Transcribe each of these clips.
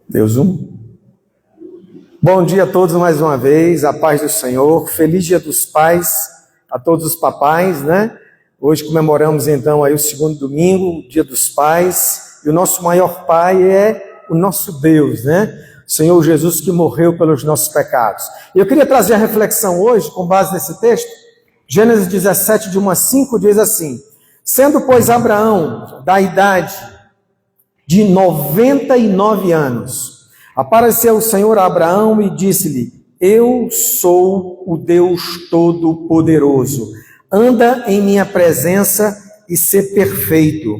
Deus Bom dia a todos mais uma vez, a paz do Senhor, feliz dia dos pais, a todos os papais, né? Hoje comemoramos então aí o segundo domingo, o dia dos pais, e o nosso maior pai é o nosso Deus, né? O Senhor Jesus que morreu pelos nossos pecados. E eu queria trazer a reflexão hoje, com base nesse texto, Gênesis 17, de 1 a 5, diz assim: sendo, pois, Abraão da idade de 99 anos, apareceu o Senhor a Abraão e disse-lhe: eu sou o Deus Todo-Poderoso, anda em minha presença e sê perfeito,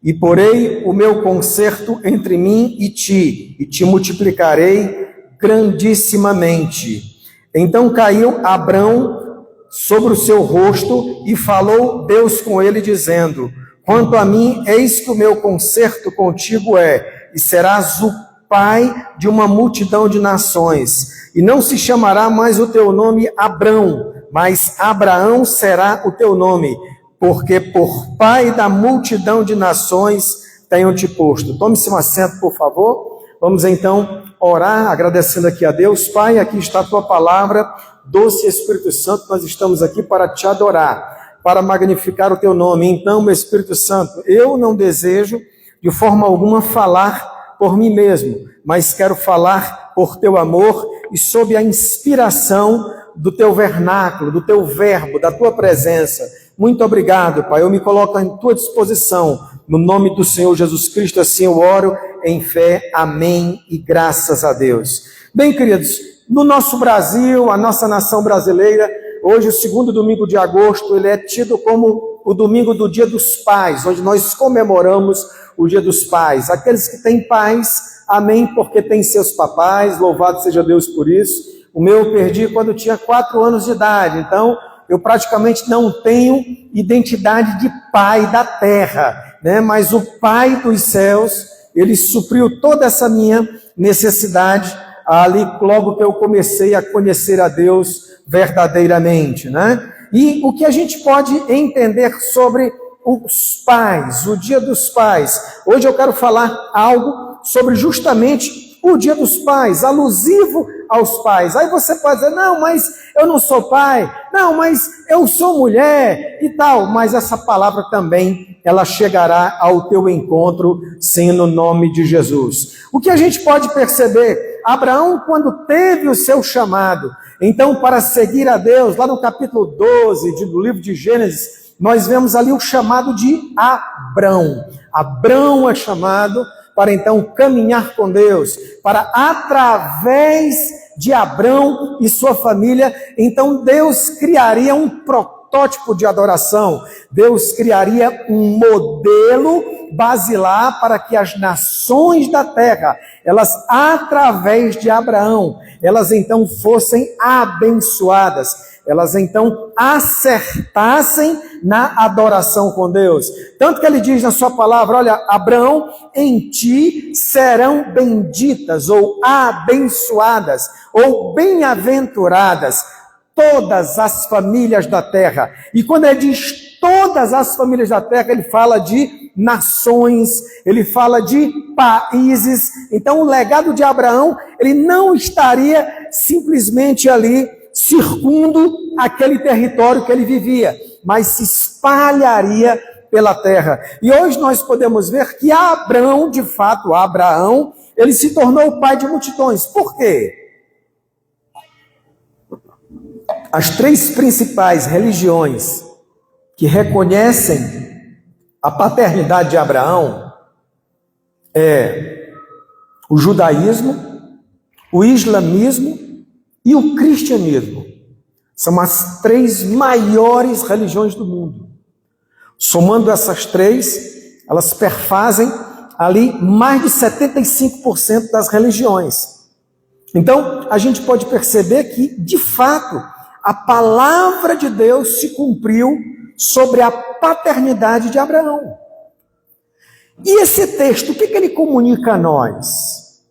e porei o meu concerto entre mim e te multiplicarei grandissimamente. Então caiu Abrão sobre o seu rosto e falou Deus com ele, dizendo: quanto a mim, eis que o meu concerto contigo é, e serás o pai de uma multidão de nações, e não se chamará mais o teu nome Abrão, mas Abraão será o teu nome, porque por pai da multidão de nações tenho te posto. Tome-se um assento, por favor. Vamos então orar, agradecendo aqui a Deus. Pai, aqui está a tua palavra, doce Espírito Santo, nós estamos aqui para te adorar, para magnificar o teu nome. Então, meu Espírito Santo, eu não desejo de forma alguma falar por mim mesmo, mas quero falar por teu amor e sob a inspiração do teu vernáculo, do teu verbo, da tua presença. Muito obrigado, Pai, eu me coloco à tua disposição, no nome do Senhor Jesus Cristo, assim eu oro em fé, amém e graças a Deus. Bem, queridos, no nosso Brasil, a nossa nação brasileira, hoje, o segundo domingo de agosto, ele é tido como o domingo do Dia dos Pais, onde nós comemoramos o Dia dos Pais. Aqueles que têm pais, amém, porque têm seus papais, louvado seja Deus por isso. O meu eu perdi quando tinha 4 anos de idade, então eu praticamente não tenho identidade de pai da terra, né? Mas o Pai dos céus, ele supriu toda essa minha necessidade ali logo que eu comecei a conhecer a Deus verdadeiramente, né? E o que a gente pode entender sobre os pais, o Dia dos Pais? Hoje eu quero falar algo sobre justamente o Dia dos Pais, alusivo aos pais. Aí você pode dizer: não, mas eu não sou pai, não, mas eu sou mulher e tal. Mas essa palavra também, ela chegará ao teu encontro, sim, no nome de Jesus. O que a gente pode perceber? Abraão, quando teve o seu chamado, então, para seguir a Deus, lá no capítulo 12 do livro de Gênesis, nós vemos ali o chamado de Abrão. Abrão é chamado para então caminhar com Deus, para através de Abrão e sua família, então Deus criaria um protótipo de adoração, Deus criaria um modelo basilar para que as nações da terra, elas através de Abraão, elas então fossem abençoadas, elas então acertassem na adoração com Deus. Tanto que ele diz na sua palavra: olha, Abraão, em ti serão benditas, ou abençoadas, ou bem-aventuradas todas as famílias da terra. E quando ele diz todas as famílias da terra, ele fala de nações, ele fala de países. Então o legado de Abraão, ele não estaria simplesmente ali circundo aquele território que ele vivia, mas se espalharia pela terra. E hoje nós podemos ver que Abraão, de fato, Abraão, ele se tornou o pai de multidões. Por quê? As 3 principais religiões que reconhecem a paternidade de Abraão é o judaísmo, o islamismo e o cristianismo. São as 3 maiores religiões do mundo. Somando essas 3, elas perfazem ali mais de 75% das religiões. Então, a gente pode perceber que, de fato, a palavra de Deus se cumpriu sobre a paternidade de Abraão. E esse texto, o que ele comunica a nós?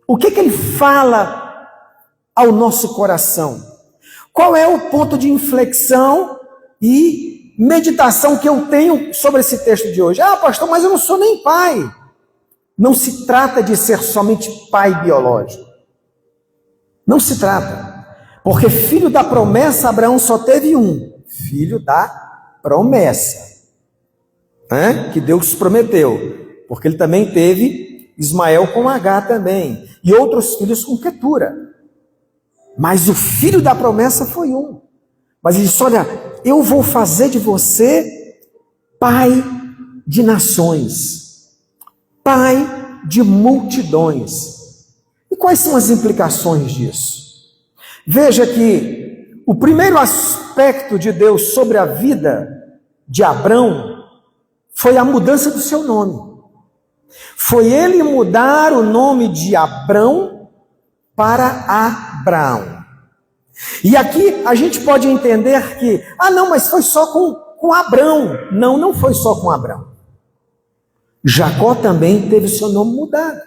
O que ele fala ao nosso coração? Qual é o ponto de inflexão e meditação que eu tenho sobre esse texto de hoje? Ah, pastor, mas eu não sou nem pai. Não se trata de ser somente pai biológico. Não se trata. Porque filho da promessa, Abraão só teve um. Filho da promessa. Que Deus prometeu. Porque ele também teve Ismael com H também. E outros filhos com Quetura. Mas o filho da promessa foi um. Mas ele disse, olha, eu vou fazer de você pai de nações. Pai de multidões. E quais são as implicações disso? Veja que o primeiro aspecto de Deus sobre a vida de Abrão foi a mudança do seu nome. Foi ele mudar o nome de Abrão para Abraão. E aqui a gente pode entender que, não, mas foi só com Abrão. Não, não foi só com Abrão. Jacó também teve o seu nome mudado.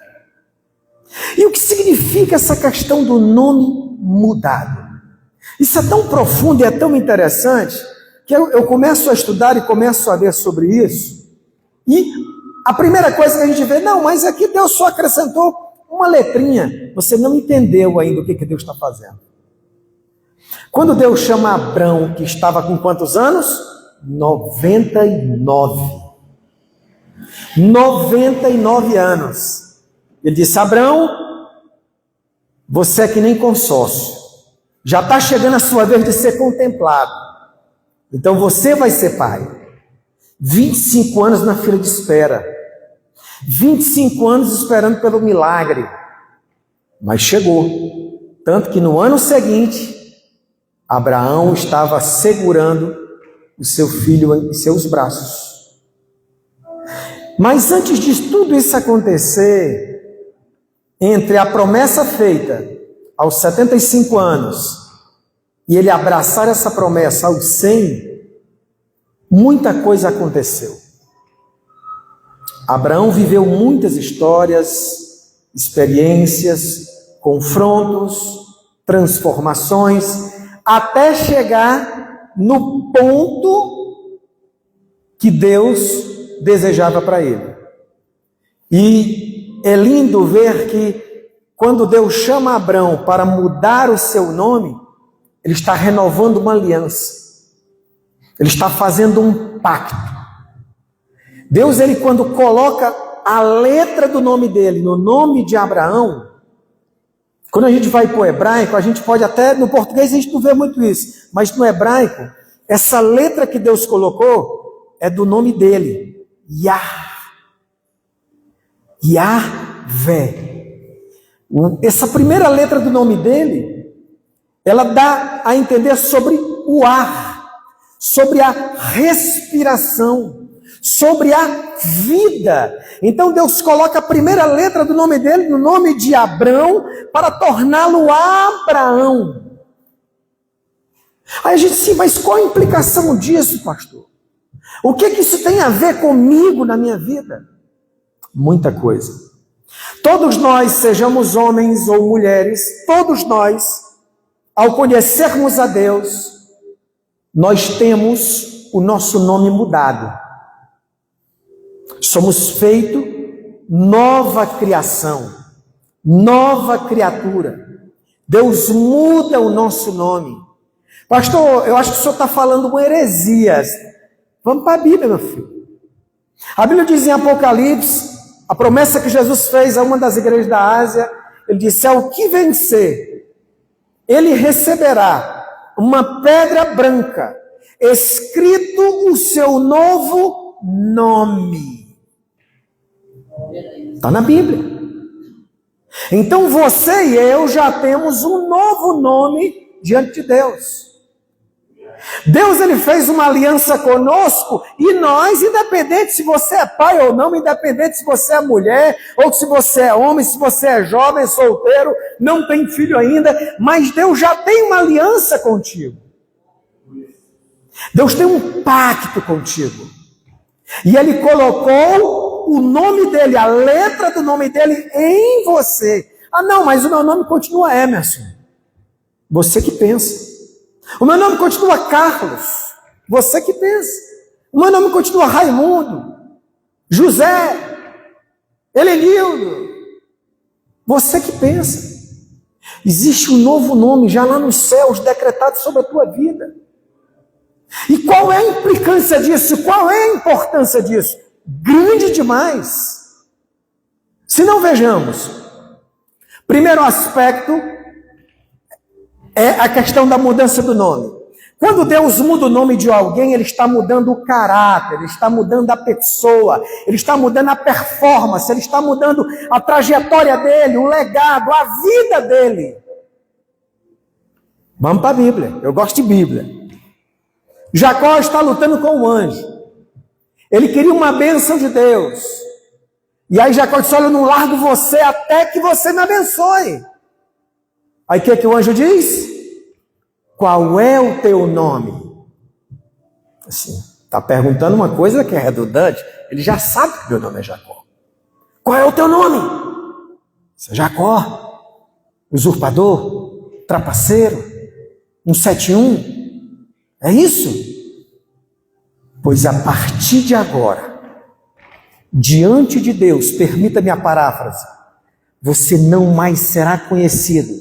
E o que significa essa questão do nome mudado? Isso é tão profundo e é tão interessante que eu começo a estudar e começo a ver sobre isso. E a primeira coisa que a gente vê, não, mas aqui Deus só acrescentou uma letrinha. Você não entendeu ainda o que Deus está fazendo. Quando Deus chama Abrão, que estava com quantos anos? 99. 99 anos. Ele disse, Abrão, você é que nem consórcio. Já está chegando a sua vez de ser contemplado. Então você vai ser pai. 25 anos na fila de espera. 25 anos esperando pelo milagre. Mas chegou. Tanto que no ano seguinte, Abraão estava segurando o seu filho em seus braços. Mas antes de tudo isso acontecer, entre a promessa feita aos 75 anos e ele abraçar essa promessa aos 100, muita coisa aconteceu. Abraão viveu muitas histórias, experiências, confrontos, transformações, até chegar no ponto que Deus desejava para ele. E é lindo ver que quando Deus chama Abrão para mudar o seu nome, ele está renovando uma aliança. Ele está fazendo um pacto. Deus, ele quando coloca a letra do nome dele no nome de Abraão, quando a gente vai para o hebraico, a gente pode até, no português a gente não vê muito isso, mas no hebraico, essa letra que Deus colocou é do nome dele, Yahvé. Essa primeira letra do nome dele, ela dá a entender sobre o ar, sobre a respiração, sobre a vida. Então Deus coloca a primeira letra do nome dele no nome de Abrão para torná-lo Abraão. Aí a gente diz, mas qual a implicação disso, pastor? O que isso tem a ver comigo na minha vida? Muita coisa. Todos nós, sejamos homens ou mulheres, todos nós, ao conhecermos a Deus, nós temos o nosso nome mudado. Somos feito nova criação, nova criatura. Deus muda o nosso nome. Pastor, eu acho que o senhor está falando uma heresia. Vamos para a Bíblia, meu filho. A Bíblia diz em Apocalipse, a promessa que Jesus fez a uma das igrejas da Ásia, ele disse, ao que vencer, ele receberá uma pedra branca, escrito o seu novo nome. Está na Bíblia. Então você e eu já temos um novo nome diante de Deus. Deus, ele fez uma aliança conosco e nós, independente se você é pai ou não, independente se você é mulher, ou se você é homem, se você é jovem, solteiro, não tem filho ainda, mas Deus já tem uma aliança contigo. Deus tem um pacto contigo. E ele colocou o nome dele, a letra do nome dele em você. Não, mas o meu nome continua Emerson. Você que pensa. O meu nome continua Carlos. Você que pensa. O meu nome continua Raimundo, José, Helenildo, você que pensa. Existe um novo nome já lá nos céus decretado sobre a tua vida. E qual é a implicância disso? Qual é a importância disso? Grande demais. Se não, vejamos. Primeiro aspecto é a questão da mudança do nome. Quando Deus muda o nome de alguém, Ele está mudando o caráter, Ele está mudando a pessoa, Ele está mudando a performance, Ele está mudando a trajetória dele, o legado, a vida dele. Vamos para a Bíblia, eu gosto de Bíblia. Jacó está lutando com o anjo. Ele queria uma bênção de Deus. E aí Jacó disse, olha, eu não largo você até que você me abençoe. Aí o que o anjo diz? Qual é o teu nome? Assim, está perguntando uma coisa que é redundante. Ele já sabe que meu nome é Jacó. Qual é o teu nome? Isso é Jacó, usurpador, trapaceiro, 171. É isso? Pois a partir de agora, diante de Deus, permita-me a paráfrase, você não mais será conhecido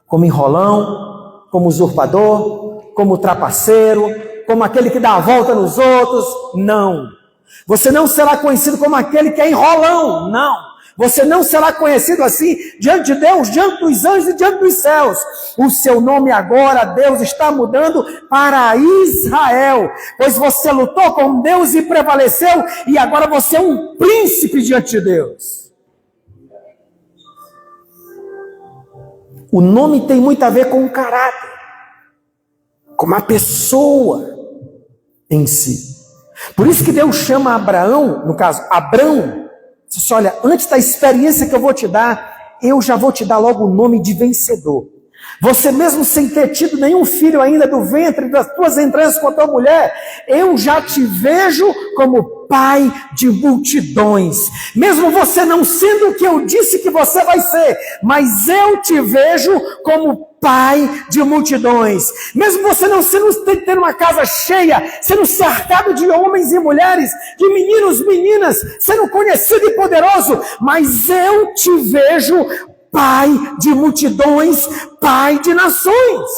como enrolão, como usurpador, como trapaceiro, como aquele que dá a volta nos outros. Não. Você não será conhecido como aquele que é enrolão. Não. Você não será conhecido assim diante de Deus, diante dos anjos e diante dos céus. O seu nome agora, Deus está mudando para Israel, pois você lutou com Deus e prevaleceu, e agora você é um príncipe diante de Deus. O nome tem muito a ver com o caráter, com a pessoa em si. Por isso que Deus chama Abraão, no caso, Abrão, disse, olha, antes da experiência que eu vou te dar, eu já vou te dar logo o nome de vencedor. Você mesmo sem ter tido nenhum filho ainda do ventre das tuas entranhas com a tua mulher, eu já te vejo como pai de multidões. Mesmo você não sendo o que eu disse que você vai ser, mas eu te vejo como pai de multidões. Mesmo você não tendo uma casa cheia, sendo cercado de homens e mulheres, de meninos, meninas, sendo conhecido e poderoso, mas eu te vejo pai de multidões, pai de nações.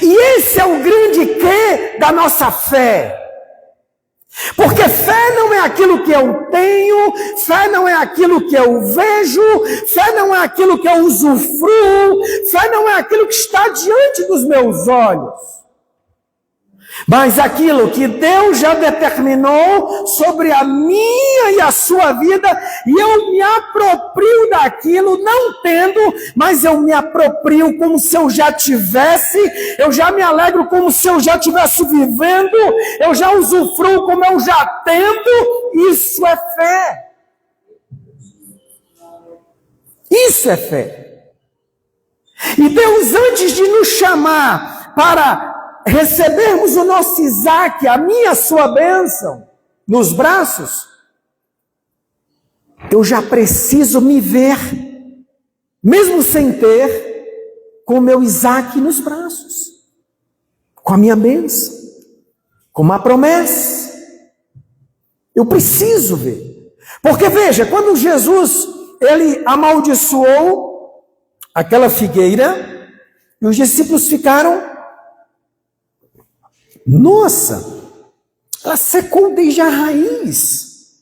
E esse é o grande quê da nossa fé. Porque fé não é aquilo que eu tenho, fé não é aquilo que eu vejo, fé não é aquilo que eu usufruo, fé não é aquilo que está diante dos meus olhos. Mas aquilo que Deus já determinou sobre a minha e a sua vida, e eu me aproprio daquilo, não tendo, mas eu me aproprio como se eu já tivesse, eu já me alegro como se eu já estivesse vivendo, eu já usufruo como eu já tendo. Isso é fé. Isso é fé. E Deus, antes de nos chamar para recebermos o nosso Isaac, a minha, a sua bênção, nos braços, eu já preciso me ver, mesmo sem ter, com o meu Isaac nos braços, com a minha bênção, com uma promessa. Eu preciso ver. Porque veja, quando Jesus, ele amaldiçoou aquela figueira, e os discípulos ficaram, nossa, ela secou desde a raiz.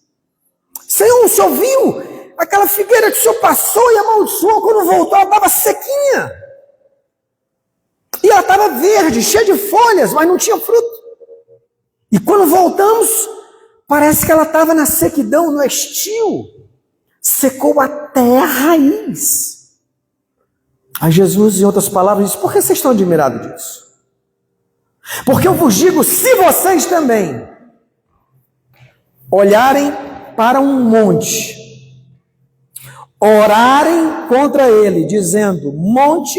Senhor, o senhor viu? Aquela figueira que o senhor passou e amaldiçoou, quando voltou ela estava sequinha. E ela estava verde, cheia de folhas, mas não tinha fruto. E quando voltamos, parece que ela estava na sequidão, no estio. Secou até a raiz. Aí Jesus, em outras palavras, disse, por que vocês estão admirados disso? Porque eu vos digo, se vocês também olharem para um monte, orarem contra ele, dizendo, monte,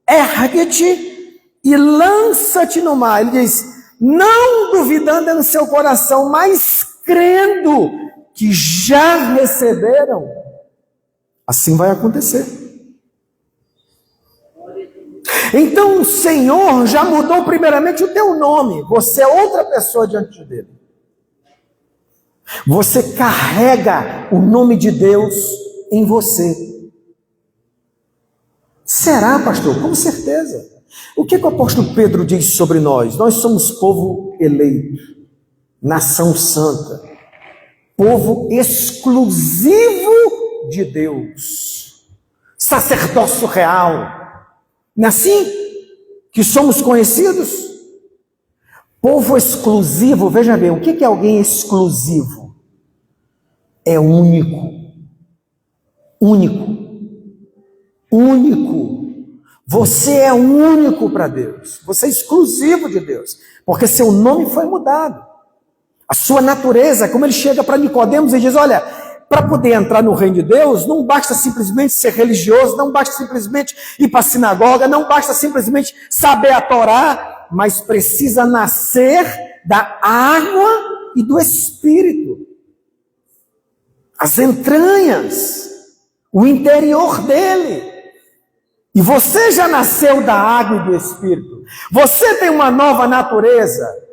ergue-te e lança-te no mar. Ele diz, não duvidando no seu coração, mas crendo que já receberam, assim vai acontecer. Então o Senhor já mudou primeiramente o teu nome. Você é outra pessoa diante dele. Você carrega o nome de Deus em você. Será, pastor? Com certeza. O que o apóstolo Pedro diz sobre nós? Nós somos povo eleito, nação santa, povo exclusivo de Deus, sacerdócio real. Não é assim que somos conhecidos? Povo exclusivo, veja bem, o que é alguém exclusivo? É único. Único. Único. Você é único para Deus. Você é exclusivo de Deus. Porque seu nome foi mudado. A sua natureza, como ele chega para Nicodemos e diz, olha, para poder entrar no reino de Deus, não basta simplesmente ser religioso, não basta simplesmente ir para a sinagoga, não basta simplesmente saber a Torá, mas precisa nascer da água e do Espírito. As entranhas, o interior dele. E você já nasceu da água e do Espírito. Você tem uma nova natureza.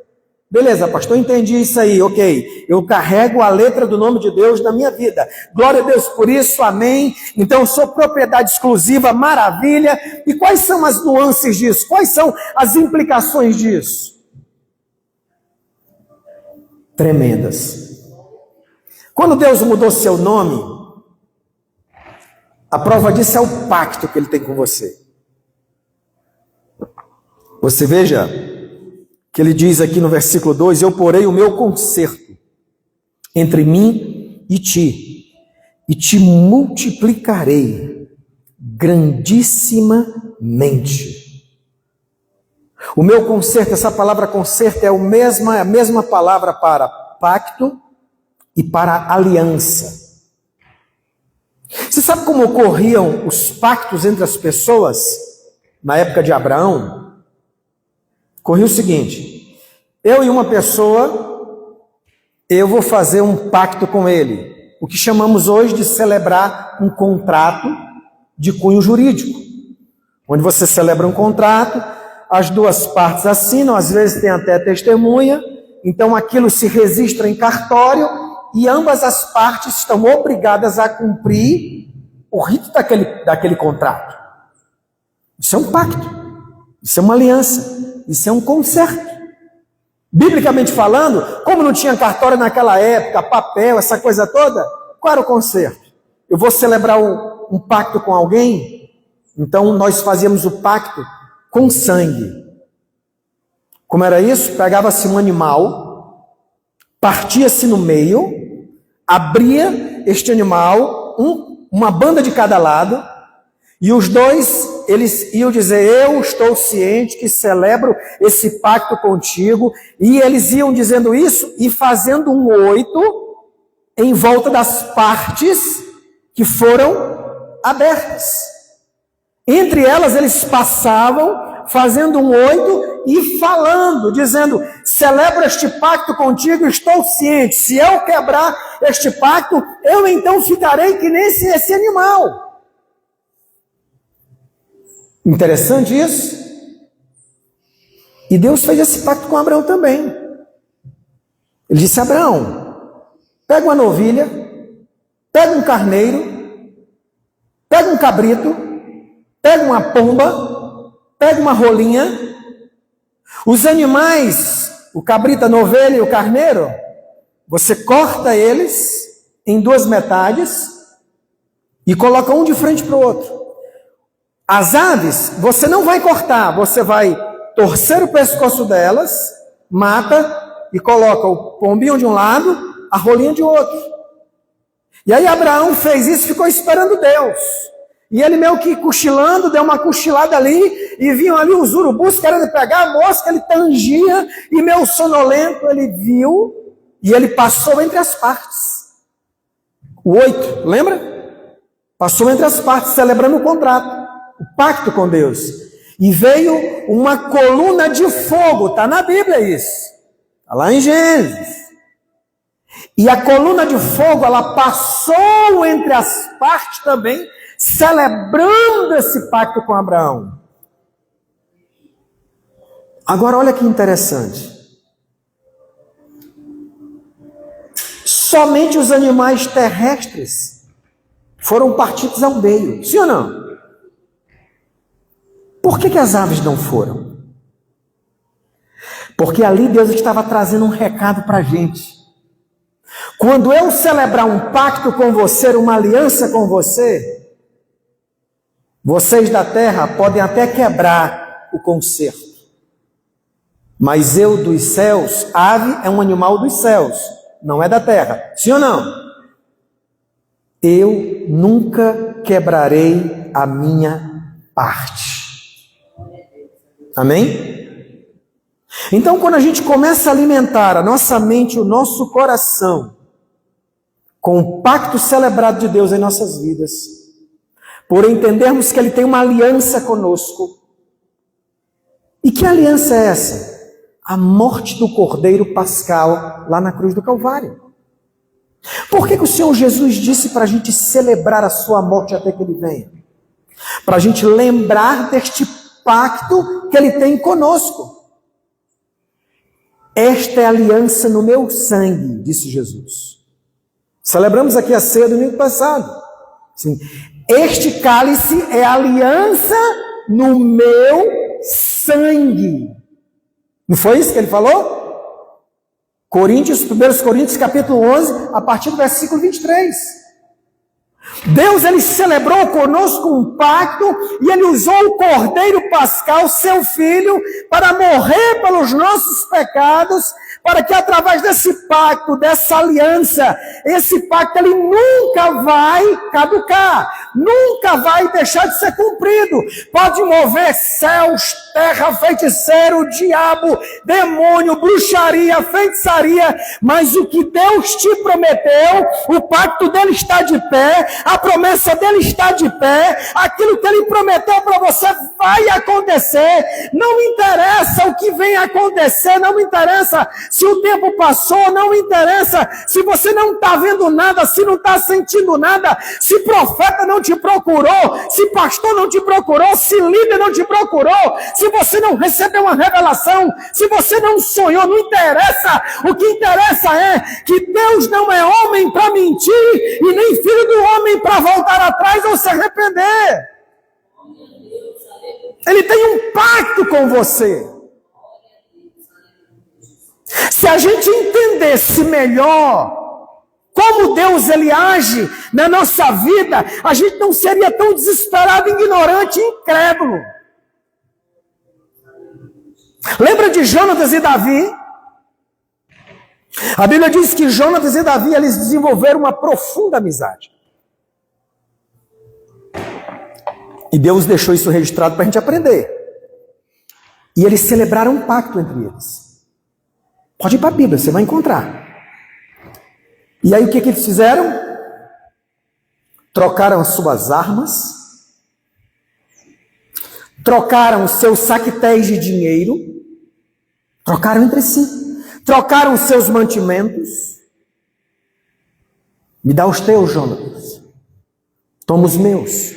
Beleza, pastor, entendi isso aí, ok. Eu carrego a letra do nome de Deus na minha vida. Glória a Deus por isso, amém. Então eu sou propriedade exclusiva, maravilha. E quais são as nuances disso? Quais são as implicações disso? Tremendas. Quando Deus mudou seu nome, a prova disso é o pacto que ele tem com você. Você veja que ele diz aqui no versículo 2, eu porei o meu concerto entre mim e te multiplicarei grandissimamente. O meu concerto, essa palavra concerto é a mesma palavra para pacto e para aliança. Você sabe como ocorriam os pactos entre as pessoas na época de Abraão? Corria o seguinte, eu e uma pessoa, eu vou fazer um pacto com ele, o que chamamos hoje de celebrar um contrato de cunho jurídico, onde você celebra um contrato, as duas partes assinam, às vezes tem até testemunha, então aquilo se registra em cartório e ambas as partes estão obrigadas a cumprir o rito daquele contrato. Isso é um pacto, isso é uma aliança. Isso é um concerto. Biblicamente falando, como não tinha cartório naquela época, papel, essa coisa toda, qual era o concerto? Eu vou celebrar um pacto com alguém, então nós fazíamos o pacto com sangue. Como era isso? Pegava-se um animal, partia-se no meio, abria este animal, uma banda de cada lado, e os dois, eles iam dizer, eu estou ciente que celebro esse pacto contigo, e eles iam dizendo isso e fazendo um 8 em volta das partes que foram abertas. Entre elas, eles passavam fazendo um 8 e falando, dizendo, celebro este pacto contigo, estou ciente, se eu quebrar este pacto, eu então ficarei que nem esse animal. Interessante isso? E Deus fez esse pacto com Abraão também. Ele disse, Abraão, pega uma novilha, pega um carneiro, pega um cabrito, pega uma pomba, pega uma rolinha. Os animais, o cabrito, a novelha e o carneiro, você corta eles em 2 metades e coloca um de frente para o outro. As aves, você não vai cortar, você vai torcer o pescoço delas, mata e coloca o pombinho de um lado, a rolinha de outro. E aí Abraão fez isso e ficou esperando Deus. E ele meio que cochilando, deu uma cochilada ali, e vinham ali os urubus querendo pegar a mosca, ele tangia, e meio sonolento ele viu, e ele passou entre as partes. O 8, lembra? Passou entre as partes, celebrando o contrato. O pacto com Deus, e veio uma coluna de fogo, está na Bíblia isso, está lá em Gênesis, e a coluna de fogo, ela passou entre as partes também, celebrando esse pacto com Abraão. Agora olha que interessante, Somente os animais terrestres foram partidos ao meio, sim ou não? Por que as aves não foram? Porque ali Deus estava trazendo um recado para a gente. Quando eu celebrar um pacto com você, uma aliança com você, vocês da terra podem até quebrar o concerto. Mas eu dos céus, ave é um animal dos céus, não é da terra. Sim ou não? Eu nunca quebrarei a minha parte. Amém? Então, quando a gente começa a alimentar a nossa mente, o nosso coração, com o pacto celebrado de Deus em nossas vidas, por entendermos que Ele tem uma aliança conosco. E que aliança é essa? A morte do Cordeiro Pascal lá na cruz do Calvário. Por que o Senhor Jesus disse para a gente celebrar a sua morte até que Ele venha? Para a gente lembrar deste pacto que Ele tem conosco. Esta é a aliança no meu sangue, disse Jesus. Celebramos aqui a ceia do domingo passado. Sim. Este cálice é a aliança no meu sangue. Não foi isso que ele falou? 1 Coríntios capítulo 11, a partir do versículo 23. Deus, Ele celebrou conosco um pacto e Ele usou o Cordeiro Pascal, seu Filho, para morrer pelos nossos pecados, para que através desse pacto, dessa aliança, esse pacto ele nunca vai caducar, nunca vai deixar de ser cumprido. Pode mover céus, terra, feiticeiro, diabo, demônio, bruxaria, feitiçaria, mas o que Deus te prometeu, o pacto dele está de pé, a promessa dele está de pé, aquilo que ele prometeu para você vai acontecer. Não me interessa o que vem acontecer, não me interessa se o tempo passou, não me interessa se você não está vendo nada, se não está sentindo nada, se profeta não te procurou, se pastor não te procurou, se líder não te procurou, se você não recebeu uma revelação, se você não sonhou, não interessa. O que interessa é que Deus não é homem para mentir e nem filho do homem para voltar atrás ou se arrepender. Ele tem um pacto com você. Se a gente entendesse melhor como Deus ele age na nossa vida, a gente não seria tão desesperado, ignorante e incrédulo. Lembra de Jonatas e Davi? A Bíblia diz que Jonatas e Davi eles desenvolveram uma profunda amizade. E Deus deixou isso registrado para a gente aprender. E eles celebraram um pacto entre eles. Pode ir para a Bíblia, você vai encontrar. E aí o que eles fizeram? Trocaram as suas armas, trocaram seus saquetéis de dinheiro, trocaram entre si, trocaram seus mantimentos. Me dá os teus, Jonatas. Toma os meus. O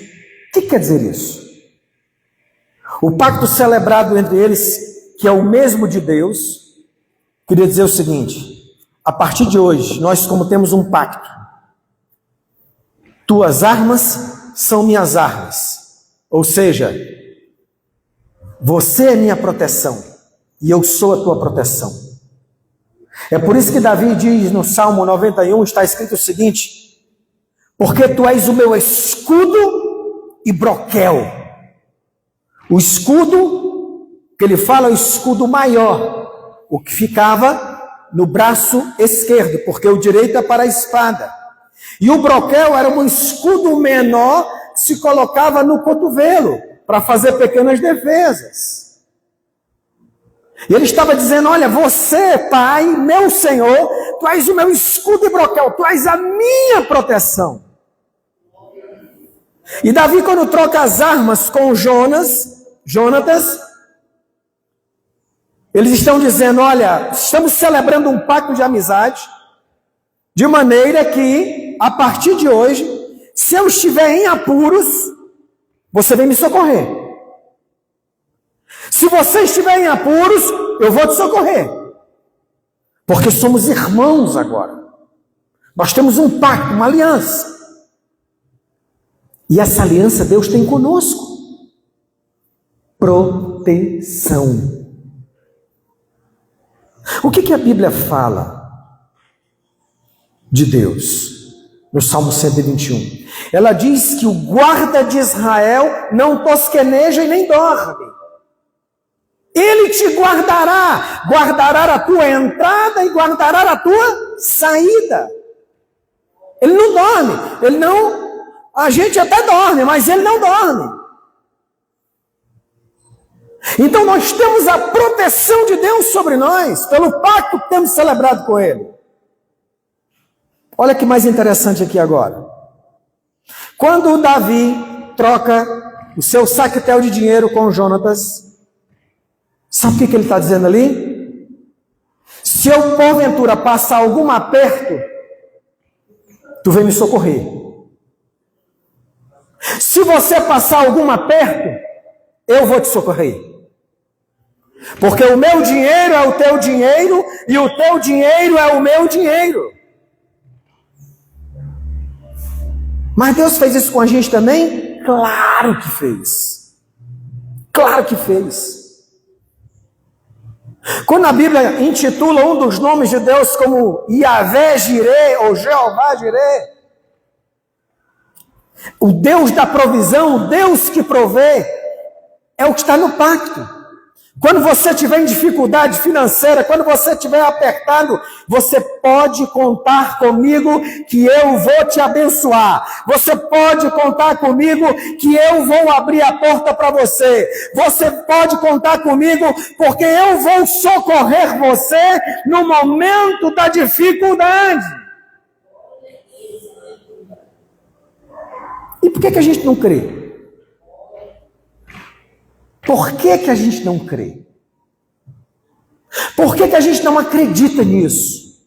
que quer dizer isso? O pacto celebrado entre eles, que é o mesmo de Deus, queria dizer o seguinte: a partir de hoje, nós como temos um pacto, tuas armas são minhas armas. Ou seja, você é minha proteção e eu sou a tua proteção. É por isso que Davi diz no Salmo 91, está escrito o seguinte: porque tu és o meu escudo e broquel. O escudo, que ele fala, é o escudo maior, o que ficava no braço esquerdo, porque o direito é para a espada. E o broquel era um escudo menor que se colocava no cotovelo, para fazer pequenas defesas. E ele estava dizendo: olha, você, Pai, meu Senhor, tu és o meu escudo e broquel, tu és a minha proteção. E Davi, quando troca as armas com Jonatas, eles estão dizendo: olha, estamos celebrando um pacto de amizade, de maneira que, a partir de hoje, se eu estiver em apuros, você vem me socorrer. Se você estiver em apuros, eu vou te socorrer. Porque somos irmãos agora. Nós temos um pacto, uma aliança. E essa aliança Deus tem conosco. Proteção. O que a Bíblia fala de Deus? No Salmo 121. Ela diz que o guarda de Israel não tosqueneja e nem dorme. Ele te guardará, guardará a tua entrada e guardará a tua saída. Ele não dorme, ele não... A gente até dorme, mas ele não dorme. Então nós temos a proteção de Deus sobre nós, pelo pacto que temos celebrado com Ele. Olha que mais interessante aqui agora. Quando o Davi troca o seu saquetel de dinheiro com o Jonatas, sabe o que ele está dizendo ali? Se eu porventura passar algum aperto, tu vem me socorrer. Se você passar algum aperto, eu vou te socorrer. Porque o meu dinheiro é o teu dinheiro e o teu dinheiro é o meu dinheiro. Mas Deus fez isso com a gente também? Claro que fez. Claro que fez. Quando a Bíblia intitula um dos nomes de Deus como Yahvé Jireh ou Jeová Jireh, o Deus da provisão, o Deus que provê, é o que está no pacto. Quando você estiver em dificuldade financeira, quando você estiver apertado, você pode contar comigo que eu vou te abençoar. Você pode contar comigo que eu vou abrir a porta para você. Você pode contar comigo porque eu vou socorrer você no momento da dificuldade. E por que a gente não crê? Por que a gente não crê? Por que a gente não acredita nisso?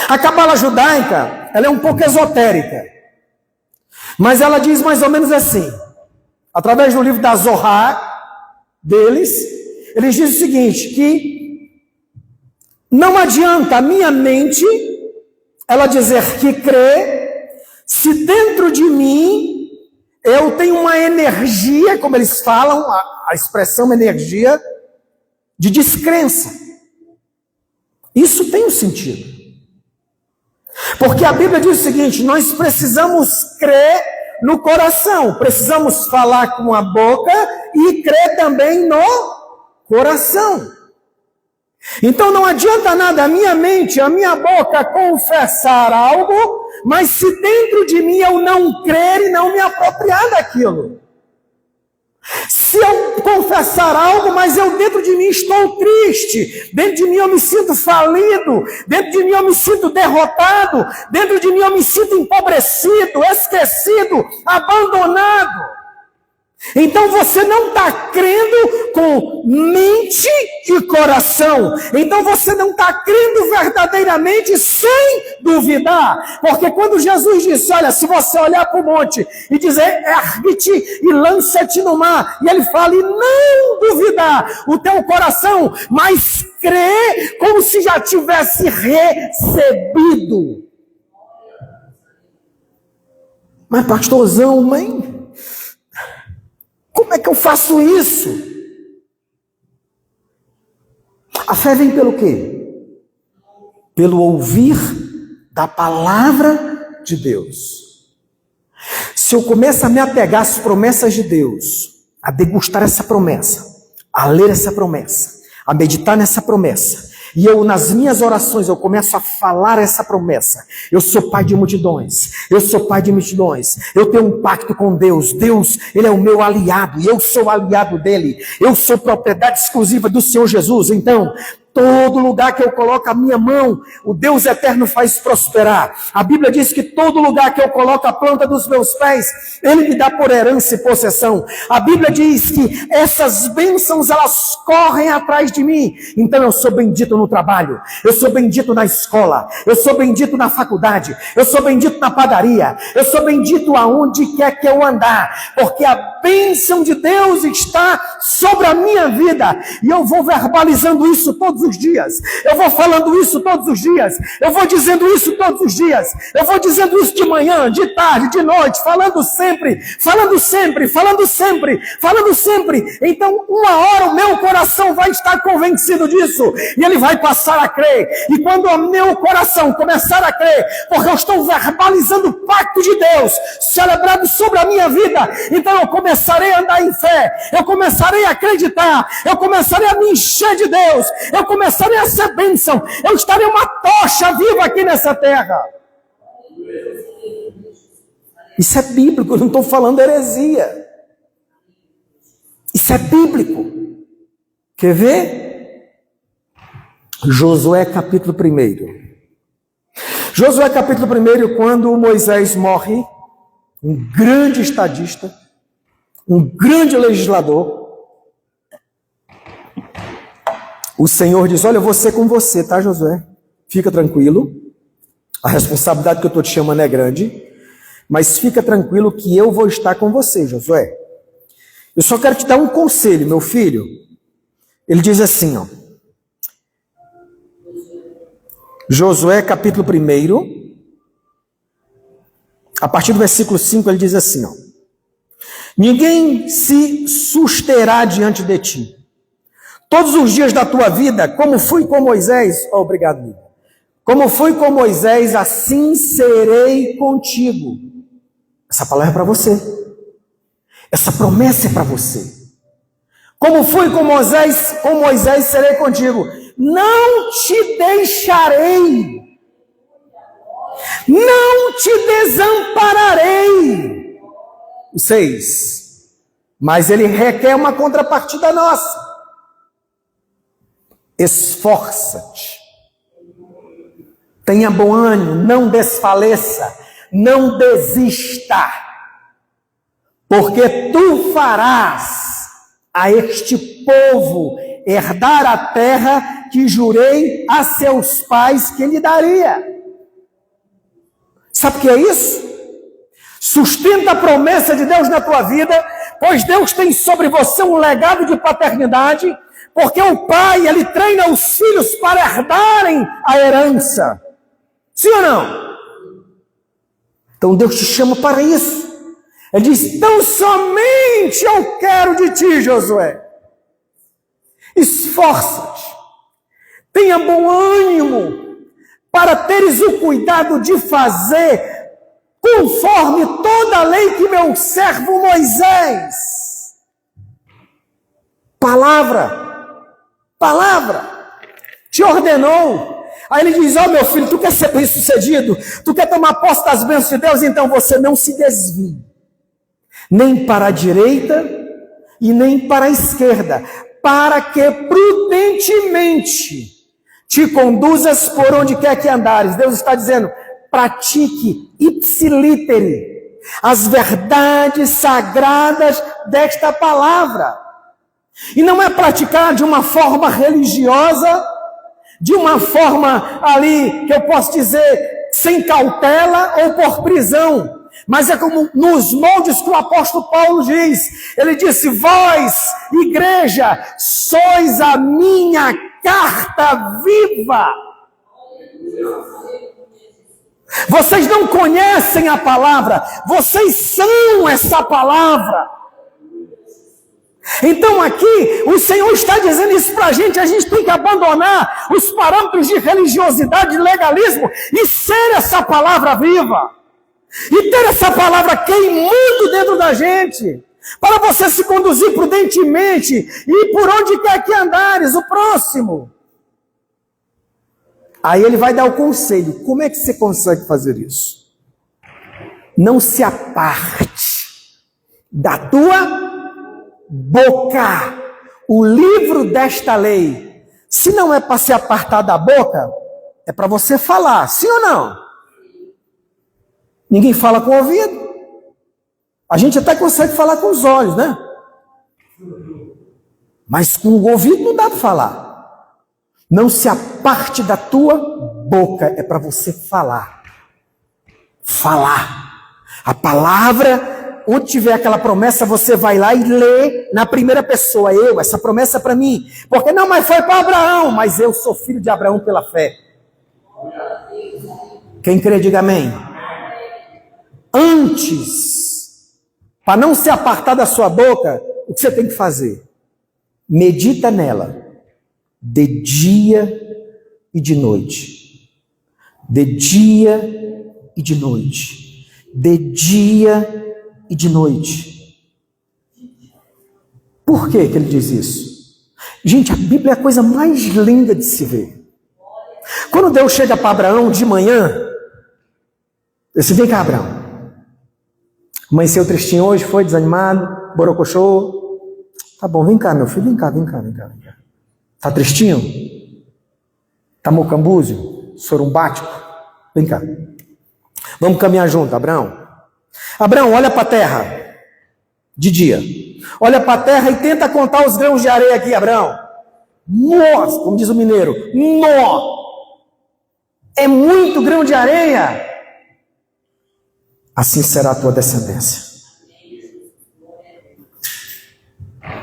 A cabala judaica, ela é um pouco esotérica, mas ela diz mais ou menos assim, através do livro da Zohar deles, eles dizem o seguinte, que não adianta a minha mente, ela dizer que crê, se dentro de mim eu tenho uma energia, como eles falam, a expressão energia, de descrença. Isso tem um sentido. Porque a Bíblia diz o seguinte, nós precisamos crer no coração, precisamos falar com a boca e crer também no coração. Então não adianta nada a minha mente, a minha boca confessar algo, mas se dentro de mim eu não crer e não me apropriar daquilo. Se eu confessar algo, mas eu dentro de mim estou triste, dentro de mim eu me sinto falido, dentro de mim eu me sinto derrotado, dentro de mim eu me sinto empobrecido, esquecido, abandonado. Então você não está crendo com mente e coração. Então você não está crendo verdadeiramente sem duvidar. Porque quando Jesus disse, olha, se você olhar para o monte e dizer, ergue-te e lança-te no mar. E ele fala, e não duvidar o teu coração, mas crer como se já tivesse recebido. Mas pastorzão, mãe... Como é que eu faço isso? A fé vem pelo quê? Pelo ouvir da palavra de Deus. Se eu começo a me apegar às promessas de Deus, a degustar essa promessa, a ler essa promessa, a meditar nessa promessa, e eu, nas minhas orações, eu começo a falar essa promessa. Eu sou pai de multidões. Eu sou pai de multidões. Eu tenho um pacto com Deus. Deus, Ele é o meu aliado. E eu sou aliado dEle. Eu sou propriedade exclusiva do Senhor Jesus. Então, todo lugar que eu coloco a minha mão, o Deus eterno faz prosperar. A Bíblia diz que todo lugar que eu coloco a planta dos meus pés, Ele me dá por herança e possessão. A Bíblia diz que essas bênçãos, elas correm atrás de mim. Então eu sou bendito no trabalho, eu sou bendito na escola, eu sou bendito na faculdade, eu sou bendito na padaria, eu sou bendito aonde quer que eu andar, porque a bênção de Deus está sobre a minha vida. E eu vou verbalizando isso todos os dias. Eu vou falando isso todos os dias. Eu vou dizendo isso todos os dias. Eu vou dizendo isso de manhã, de tarde, de noite, falando sempre, falando sempre, falando sempre, falando sempre. Então, uma hora o meu coração vai estar convencido disso e ele vai passar a crer. E quando o meu coração começar a crer, porque eu estou verbalizando o pacto de Deus celebrado sobre a minha vida, então eu começarei a andar em fé, eu começarei a acreditar, eu começarei a me encher de Deus, eu começarei a ser bênção, eu estarei uma tocha viva aqui nessa terra. Isso é bíblico, eu não estou falando heresia. Isso é bíblico. Quer ver? Josué capítulo 1. Josué capítulo 1, quando Moisés morre, um grande estadista, um grande legislador, o Senhor diz: olha, eu vou ser com você, tá, Josué? Fica tranquilo, a responsabilidade que eu estou te chamando é grande, mas fica tranquilo que eu vou estar com você, Josué. Eu só quero te dar um conselho, meu filho. Ele diz assim, ó, Josué capítulo 1, a partir do versículo 5, ele diz assim, ó: ninguém se susterá diante de ti todos os dias da tua vida, como fui com Moisés. Oh, obrigado, amigo. Como fui com Moisés, assim serei contigo. Essa palavra é para você. Essa promessa é para você. Como fui com Moisés serei contigo. Não te deixarei. Não te desampararei. 6. Mas ele requer uma contrapartida nossa. Esforça-te. Tenha bom ânimo, não desfaleça, não desista. Porque tu farás a este povo herdar a terra que jurei a seus pais que lhe daria. Sabe o que é isso? Sustenta a promessa de Deus na tua vida, pois Deus tem sobre você um legado de paternidade, porque o pai, ele treina os filhos para herdarem a herança. Sim ou não? Então Deus te chama para isso. Ele diz: tão somente eu quero de ti, Josué. Esforça-te, tenha bom ânimo, para teres o cuidado de fazer conforme toda a lei que meu servo Moisés. Palavra te ordenou. Aí ele diz: ó, meu filho, tu quer ser bem sucedido? Tu quer tomar posse das bênçãos de Deus? Então você não se desvie, nem para a direita e nem para a esquerda, para que prudentemente te conduzas por onde quer que andares. Deus está dizendo: pratique ipsilítere as verdades sagradas desta palavra. E não é praticar de uma forma religiosa, de uma forma ali, que eu posso dizer, sem cautela ou por prisão. Mas é como nos moldes que o apóstolo Paulo diz. Ele disse: vós, igreja, sois a minha carta viva. Vocês não conhecem a palavra, vocês são essa palavra. Então aqui, o Senhor está dizendo isso para a gente tem que abandonar os parâmetros de religiosidade, de legalismo, e ser essa palavra viva. E ter essa palavra queimando dentro da gente, para você se conduzir prudentemente, e por onde quer que andares, o próximo. Aí ele vai dar o conselho. Como é que você consegue fazer isso? Não se aparte da tua boca o livro desta lei. Se não é para se apartar da boca, é para você falar, sim ou não? Ninguém fala com o ouvido. A gente até consegue falar com os olhos, né? Mas com o ouvido não dá para falar. Não se aparte da tua boca, é para você falar. Falar. A palavra onde tiver aquela promessa, você vai lá e lê na primeira pessoa, essa promessa é para mim. Porque não, mas foi para Abraão, mas eu sou filho de Abraão pela fé. Quem crê, diga amém. Antes, para não se apartar da sua boca, o que você tem que fazer? Medita nela, de dia e de noite. De dia e de noite. De dia e de noite. Por que ele diz isso? Gente, a Bíblia é a coisa mais linda de se ver. Quando Deus chega para Abraão de manhã, disse: vem cá, Abraão. Amanheceu tristinho hoje, foi desanimado, borocochô. Tá bom, vem cá, meu filho, vem cá. Tá tristinho? Tá mocambúzio? Sorumbático? Vem cá. Vamos caminhar junto, Abraão. Abraão, olha para a terra, de dia. Olha para a terra e tenta contar os grãos de areia aqui, Abraão. Nossa, como diz o mineiro, nó! É muito grão de areia. Assim será a tua descendência.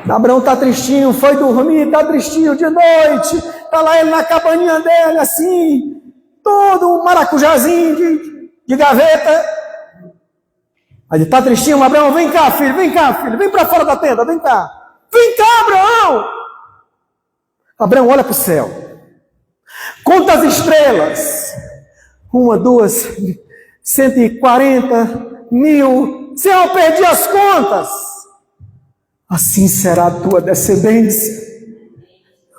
Abraão está tristinho, foi dormir, está tristinho de noite. Está lá ele na cabaninha dele, assim, todo um maracujazinho de gaveta. Aí ele está tristinho, Abraão, vem cá, filho, vem para fora da tenda, vem cá, Abraão. Abraão olha para o céu, conta as estrelas, 1, 2, 140, 1000, Senhor, eu perdi as contas. Assim será a tua descendência.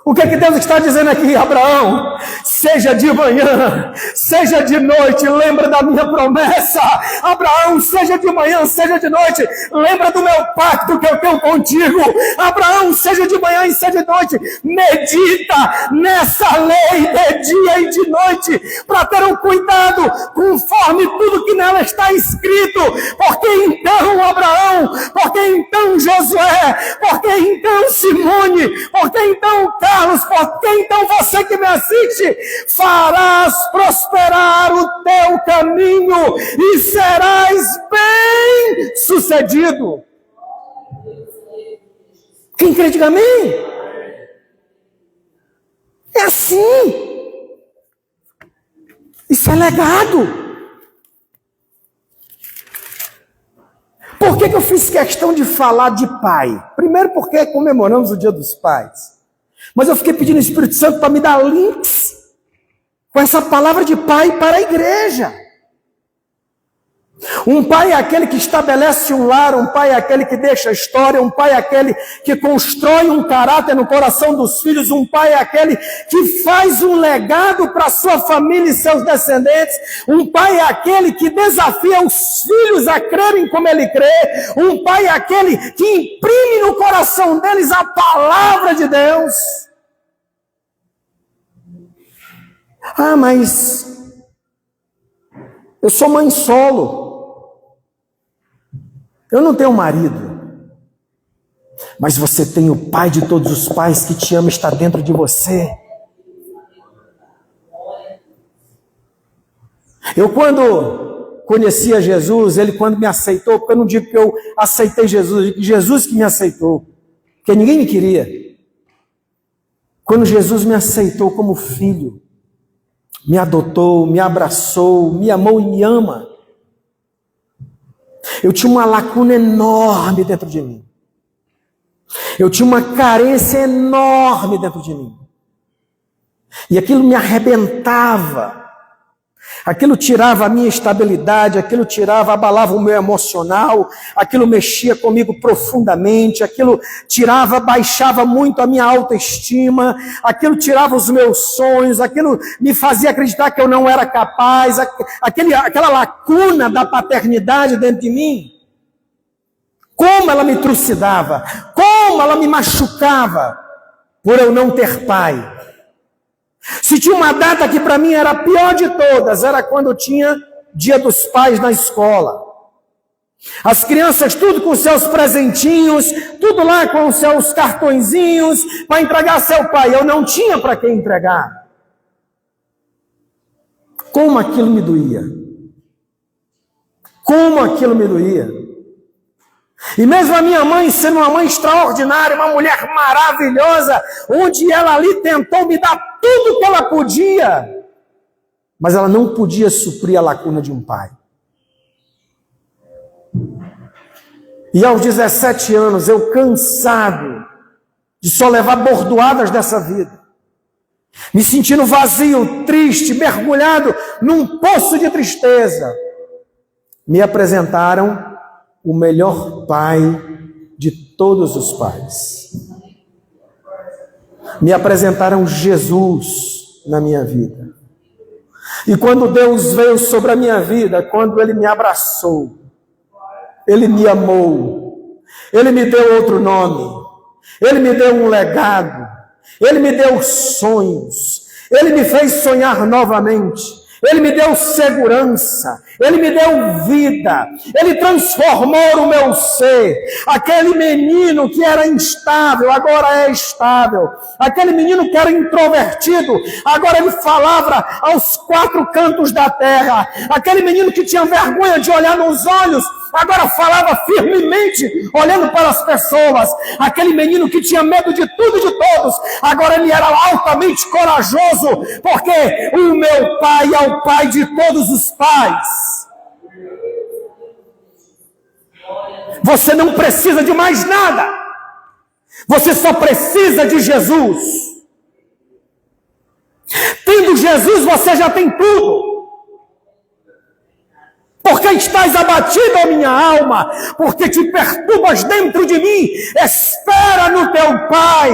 O que é que Deus está dizendo aqui, Abraão? Seja de manhã, seja de noite, lembra da minha promessa. Abraão, seja de manhã, seja de noite, lembra do meu pacto que eu tenho contigo. Abraão, seja de manhã e seja de noite, medita nessa lei de dia e de noite, para ter um cuidado conforme tudo que nela está escrito. Porque então, Abraão, porque então Josué, porque então Simone, porque então Carlos, porque então você que me assiste, farás prosperar o teu caminho e serás bem sucedido. Quem crê, diga amém. É assim. Isso é legado. Por que eu fiz questão de falar de pai? Primeiro porque comemoramos o Dia dos Pais. Mas eu fiquei pedindo ao Espírito Santo para me dar links com essa palavra de pai para a igreja. Um pai é aquele que estabelece um lar, um pai é aquele que deixa a história, um pai é aquele que constrói um caráter no coração dos filhos, um pai é aquele que faz um legado para a sua família e seus descendentes, um pai é aquele que desafia os filhos a crerem como ele crê, um pai é aquele que imprime no coração deles a palavra de Deus. Ah, mas eu sou mãe solo. Eu não tenho marido. Mas você tem o Pai de todos os pais que te ama, está dentro de você. Eu quando conhecia Jesus, ele quando me aceitou, porque eu não digo que eu aceitei Jesus, eu digo que Jesus que me aceitou, porque ninguém me queria. Quando Jesus me aceitou como filho, me adotou, me abraçou, me amou e me ama, eu tinha uma lacuna enorme dentro de mim. Eu tinha uma carência enorme dentro de mim. E aquilo me arrebentava. Aquilo tirava a minha estabilidade, aquilo abalava o meu emocional, aquilo mexia comigo profundamente, aquilo baixava muito a minha autoestima, aquilo tirava os meus sonhos, aquilo me fazia acreditar que eu não era capaz, aquela lacuna da paternidade dentro de mim. Como ela me trucidava, como ela me machucava, por eu não ter pai. Se tinha uma data que para mim era a pior de todas, era quando eu tinha Dia dos Pais na escola. As crianças tudo com seus presentinhos, tudo lá com seus cartõezinhos para entregar a seu pai. Eu não tinha para quem entregar. Como aquilo me doía. Como aquilo me doía. E mesmo a minha mãe, sendo uma mãe extraordinária, uma mulher maravilhosa, onde ela ali tentou me dar tudo que ela podia, mas ela não podia suprir a lacuna de um pai. E aos 17 anos, eu cansado de só levar bordoadas dessa vida, me sentindo vazio, triste, mergulhado num poço de tristeza, me apresentaram o melhor pai de todos os pais. Me apresentaram Jesus na minha vida. E quando Deus veio sobre a minha vida, quando Ele me abraçou, Ele me amou, Ele me deu outro nome, Ele me deu um legado, Ele me deu sonhos, Ele me fez sonhar novamente, Ele me deu segurança, Ele me deu vida, Ele transformou o meu ser. Aquele menino que era instável, agora é estável. Aquele menino que era introvertido, agora ele falava aos 4 cantos da terra. Aquele menino que tinha vergonha de olhar nos olhos, agora falava firmemente, olhando para as pessoas. Aquele menino que tinha medo de tudo e de todos, agora ele era altamente corajoso, porque o meu pai é o pai de todos os pais. Você não precisa de mais nada, você só precisa de Jesus. Tendo Jesus, você já tem tudo. Porque estás abatido, ó minha alma, porque te perturbas dentro de mim, espera no teu Pai.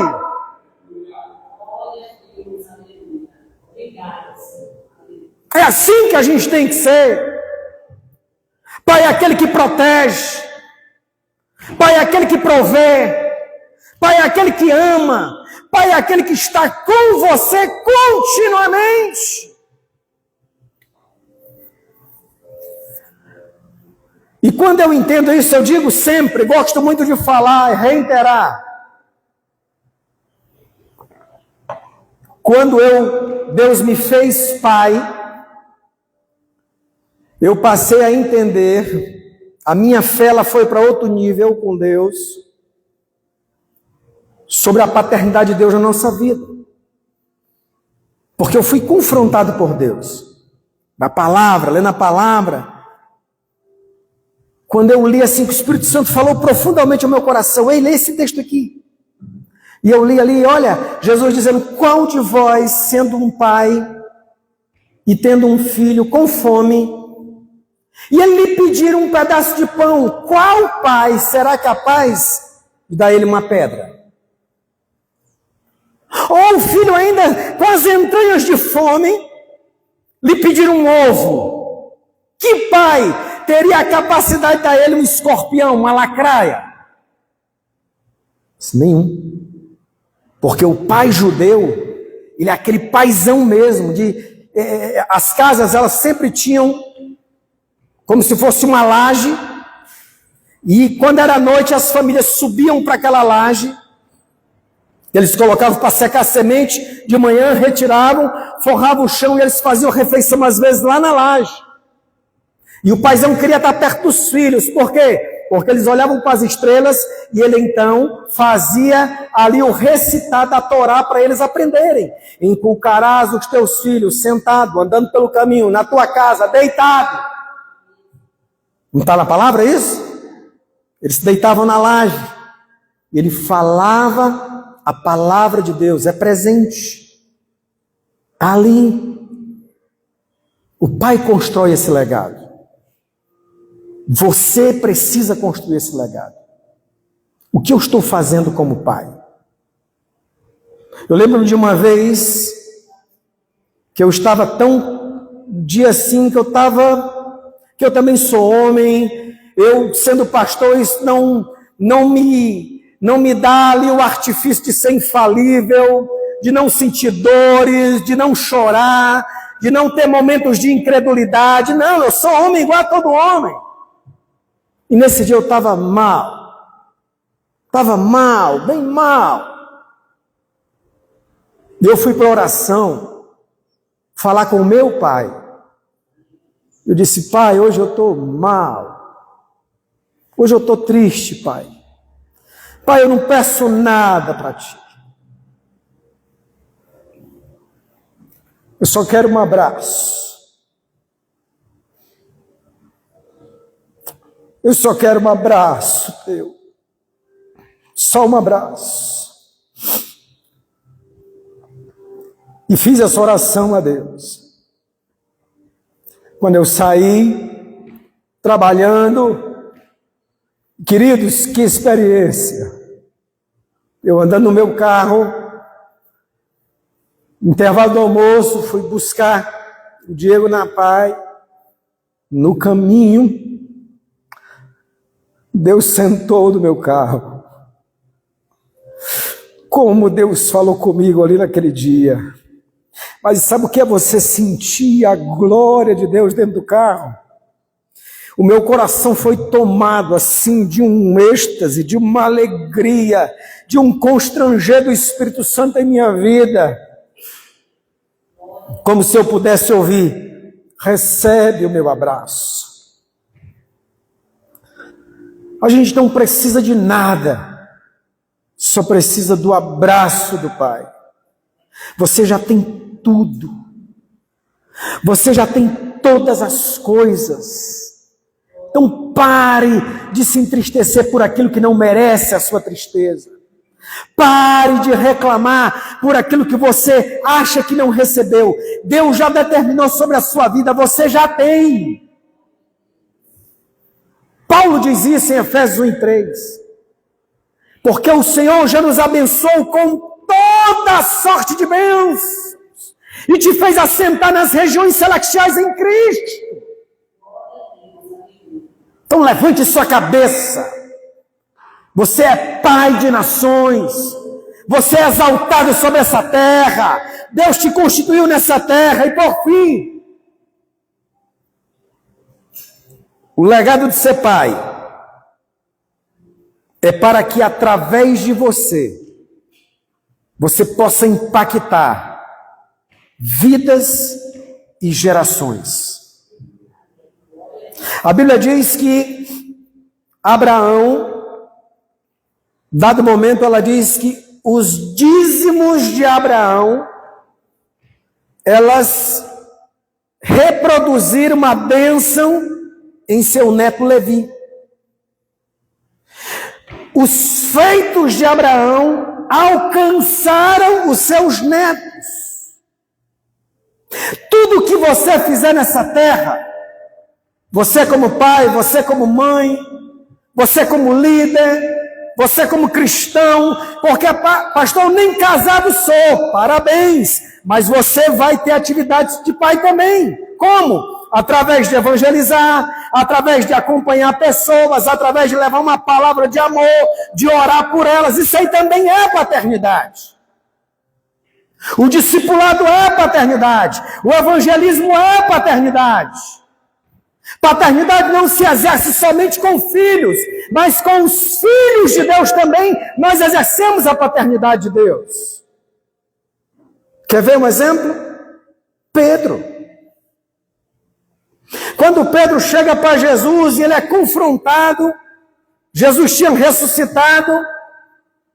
É assim que a gente tem que ser. Pai é aquele que protege, Pai é aquele que provê, Pai é aquele que ama, Pai é aquele que está com você continuamente. E quando eu entendo isso, eu digo sempre, gosto muito de falar e reiterar. Quando Deus me fez pai, eu passei a entender, a minha fé ela foi para outro nível com Deus, sobre a paternidade de Deus na nossa vida. Porque eu fui confrontado por Deus, na palavra, lendo a palavra. Quando eu li assim, que o Espírito Santo falou profundamente ao meu coração, ei, lê esse texto aqui. E eu li ali, olha, Jesus dizendo, qual de vós, sendo um pai e tendo um filho com fome, e ele lhe pedir um pedaço de pão, qual pai será capaz de dar ele uma pedra? Ou o filho ainda com as entranhas de fome, lhe pedir um ovo? Que pai teria a capacidade de dar ele um escorpião, uma lacraia? Nenhum. Porque o pai judeu, ele é aquele paizão mesmo, as casas elas sempre tinham como se fosse uma laje, e quando era noite as famílias subiam para aquela laje, eles colocavam para secar a semente, de manhã retiravam, forravam o chão e eles faziam refeição às vezes lá na laje. E o paizão queria estar perto dos filhos, por quê? Porque eles olhavam para as estrelas e ele então fazia ali o recitar da Torá para eles aprenderem. Inculcarás os teus filhos sentado, andando pelo caminho, na tua casa, deitado. Não está na palavra isso? Eles se deitavam na laje. E ele falava a palavra de Deus, é presente. Ali, o pai constrói esse legado. Você precisa construir esse legado. O que eu estou fazendo como pai? Eu lembro de uma vez que eu estava tão dia assim que eu também sou homem, eu sendo pastor, isso não me dá ali o artifício de ser infalível, de não sentir dores, de não chorar, de não ter momentos de incredulidade. Não, eu sou homem igual a todo homem. E nesse dia eu estava mal, bem mal. E eu fui para a oração, falar com o meu pai. Eu disse, pai, hoje eu estou mal. Hoje eu estou triste, Pai. Pai, eu não peço nada para Ti. Eu só quero um abraço. Eu só quero um abraço Teu. Só um abraço. E fiz essa oração a Deus. Quando eu saí, trabalhando, queridos, que experiência. Eu andando no meu carro, no intervalo do almoço, fui buscar o Diego na Pai. No caminho, Deus sentou no meu carro. Como Deus falou comigo ali naquele dia. Mas sabe o que é você sentir a glória de Deus dentro do carro? O meu coração foi tomado assim de um êxtase, de uma alegria, de um constranger do Espírito Santo em minha vida. Como se eu pudesse ouvir: recebe o meu abraço. A gente não precisa de nada, só precisa do abraço do Pai. Você já tem tudo. Você já tem todas as coisas. Então pare de se entristecer por aquilo que não merece a sua tristeza. Pare de reclamar por aquilo que você acha que não recebeu. Deus já determinou sobre a sua vida, você já tem. Paulo diz isso em Efésios 1:3. Porque o Senhor já nos abençoou com toda sorte de bênçãos e te fez assentar nas regiões celestiais em Cristo. Então levante sua cabeça. Você é pai de nações. Você é exaltado sobre essa terra. Deus te constituiu nessa terra. E por fim, o legado de ser pai é para que através de você possa impactar vidas e gerações. A Bíblia diz que Abraão, dado momento, ela diz que os dízimos de Abraão, elas reproduziram uma bênção em seu neto Levi. Os feitos de Abraão alcançaram os seus netos. Tudo que você fizer nessa terra, você como pai, você como mãe, você como líder, você como cristão, porque pastor, nem casado sou, parabéns, mas você vai ter atividades de pai também. Como? Através de evangelizar, através de acompanhar pessoas, através de levar uma palavra de amor, de orar por elas. Isso aí também é paternidade. O discipulado é paternidade. O evangelismo é paternidade. Paternidade não se exerce somente com filhos, mas com os filhos de Deus também nós exercemos a paternidade de Deus. Quer ver um exemplo? Pedro. Quando Pedro chega para Jesus e ele é confrontado, Jesus tinha ressuscitado,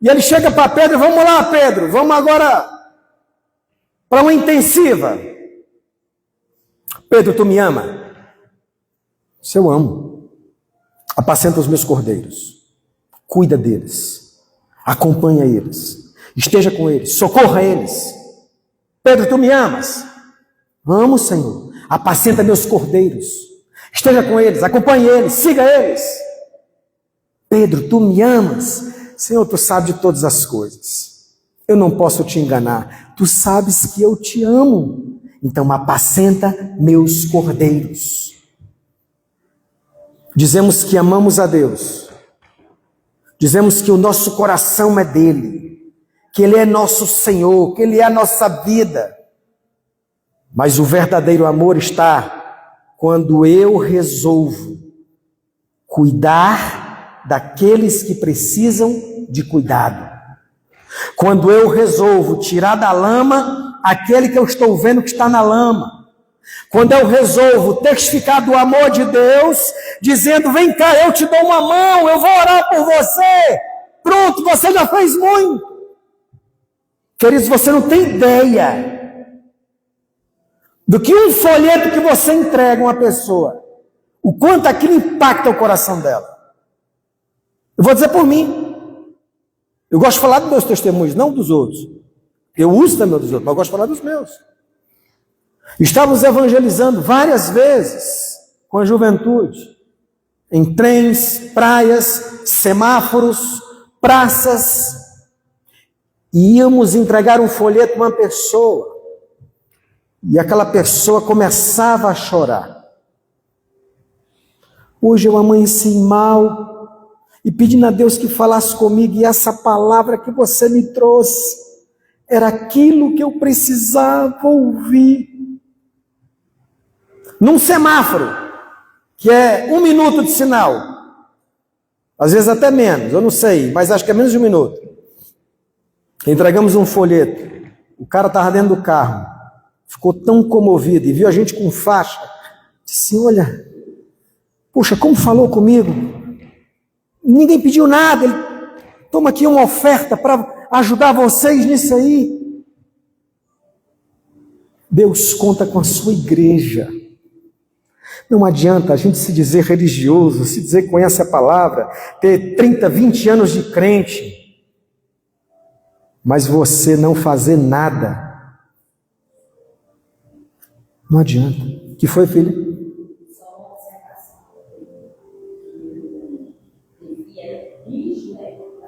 e ele chega para Pedro: vamos lá, Pedro, vamos agora para uma intensiva. Pedro, tu me ama? Se eu amo. Apacenta os meus cordeiros, cuida deles, acompanha eles, esteja com eles, socorra eles. Pedro, tu me amas? Amo, Senhor. Apacenta meus cordeiros, esteja com eles, acompanhe eles, siga eles. Pedro, tu me amas? Senhor, tu sabes de todas as coisas. Eu não posso te enganar. Tu sabes que eu te amo. Então apacenta meus cordeiros. Dizemos que amamos a Deus. Dizemos que o nosso coração é dele, que ele é nosso Senhor, que ele é a nossa vida. Mas o verdadeiro amor está quando eu resolvo cuidar daqueles que precisam de cuidado. Quando eu resolvo tirar da lama aquele que eu estou vendo que está na lama. Quando eu resolvo testificar do amor de Deus, dizendo, vem cá, eu te dou uma mão, eu vou orar por você. Pronto, você já fez muito. Queridos, você não tem ideia do que um folheto que você entrega a uma pessoa, o quanto aquilo impacta o coração dela. Eu vou dizer por mim. Eu gosto de falar dos meus testemunhos, não dos outros. Eu uso também dos outros, mas eu gosto de falar dos meus. Estávamos evangelizando várias vezes com a juventude, em trens, praias, semáforos, praças, e íamos entregar um folheto a uma pessoa, e aquela pessoa começava a chorar. Hoje eu amanheci mal, e pedindo a Deus que falasse comigo, e essa palavra que você me trouxe, era aquilo que eu precisava ouvir. Num semáforo, que é 1 minuto de sinal, às vezes até menos, eu não sei, mas acho que é menos de 1 minuto. Entregamos um folheto, o cara estava dentro do carro, ficou tão comovido e viu a gente com faixa, disse, olha, poxa, como falou comigo, ninguém pediu nada, ele toma aqui uma oferta para ajudar vocês nisso aí. Deus conta com a sua igreja. Não adianta a gente se dizer religioso, se dizer que conhece a palavra, ter 30, 20 anos de crente, mas você não fazer nada. Não adianta. O que foi, filha?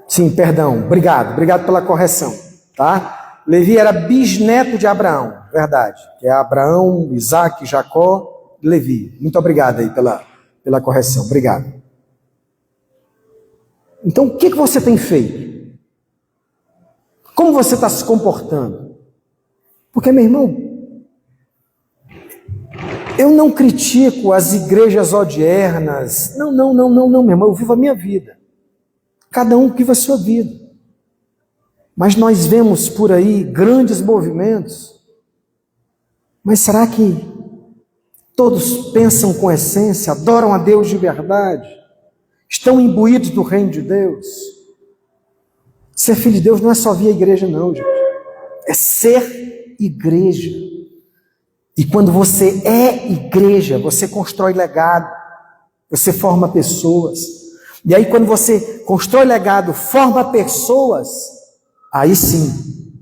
Sim, perdão. Obrigado pela correção, tá? Levi era bisneto de Abraão, verdade. Que é Abraão, Isaac, Jacó, Levi. Muito obrigado aí pela correção. Obrigado. Então, o que você tem feito? Como você está se comportando? Porque, meu irmão, eu não critico as igrejas odiernas. Não, meu irmão. Eu vivo a minha vida. Cada um vive a sua vida. Mas nós vemos por aí grandes movimentos. Mas será que todos pensam com essência, adoram a Deus de verdade, estão imbuídos do reino de Deus? Ser filho de Deus não é só vir à igreja, não, gente. É ser igreja. E quando você é igreja, você constrói legado, você forma pessoas. E aí quando você constrói legado, forma pessoas, aí sim,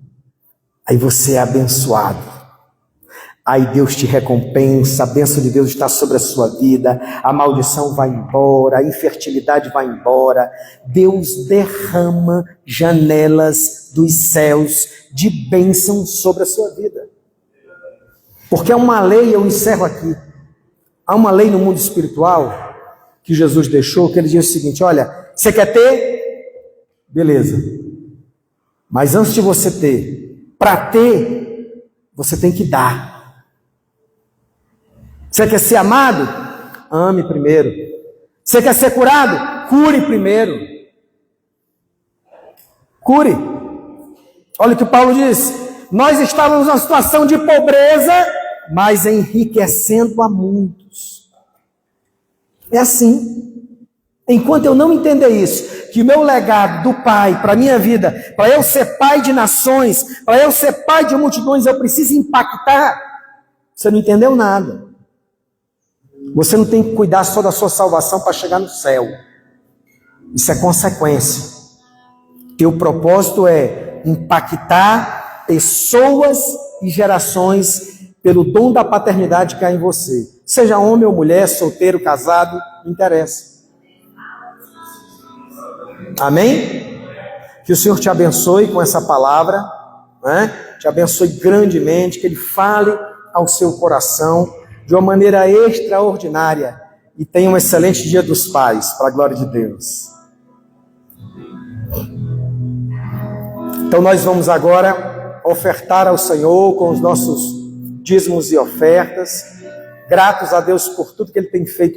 aí você é abençoado. Aí Deus te recompensa, a bênção de Deus está sobre a sua vida, a maldição vai embora, a infertilidade vai embora. Deus derrama janelas dos céus de bênção sobre a sua vida. Porque há uma lei, eu encerro aqui, há uma lei no mundo espiritual que Jesus deixou, que ele diz o seguinte, olha, você quer ter? Beleza. Mas antes de você ter, para ter, você tem que dar. Você quer ser amado? Ame primeiro. Você quer ser curado? Cure primeiro. Cure. Olha o que Paulo diz. Nós estávamos numa situação de pobreza, mas enriquecendo a muitos. É assim. Enquanto eu não entender isso, que o meu legado do Pai para a minha vida, para eu ser pai de nações, para eu ser pai de multidões, eu preciso impactar. Você não entendeu nada. Você não tem que cuidar só da sua salvação para chegar no céu. Isso é consequência. Teu propósito é impactar pessoas e gerações pelo dom da paternidade que há em você. Seja homem ou mulher, solteiro, casado, não interessa. Amém? Que o Senhor te abençoe com essa palavra, né? Te abençoe grandemente, que Ele fale ao seu coração de uma maneira extraordinária e tenha um excelente dia dos pais, para a glória de Deus. Então nós vamos agora ofertar ao Senhor com os nossos dízimos e ofertas, gratos a Deus por tudo que Ele tem feito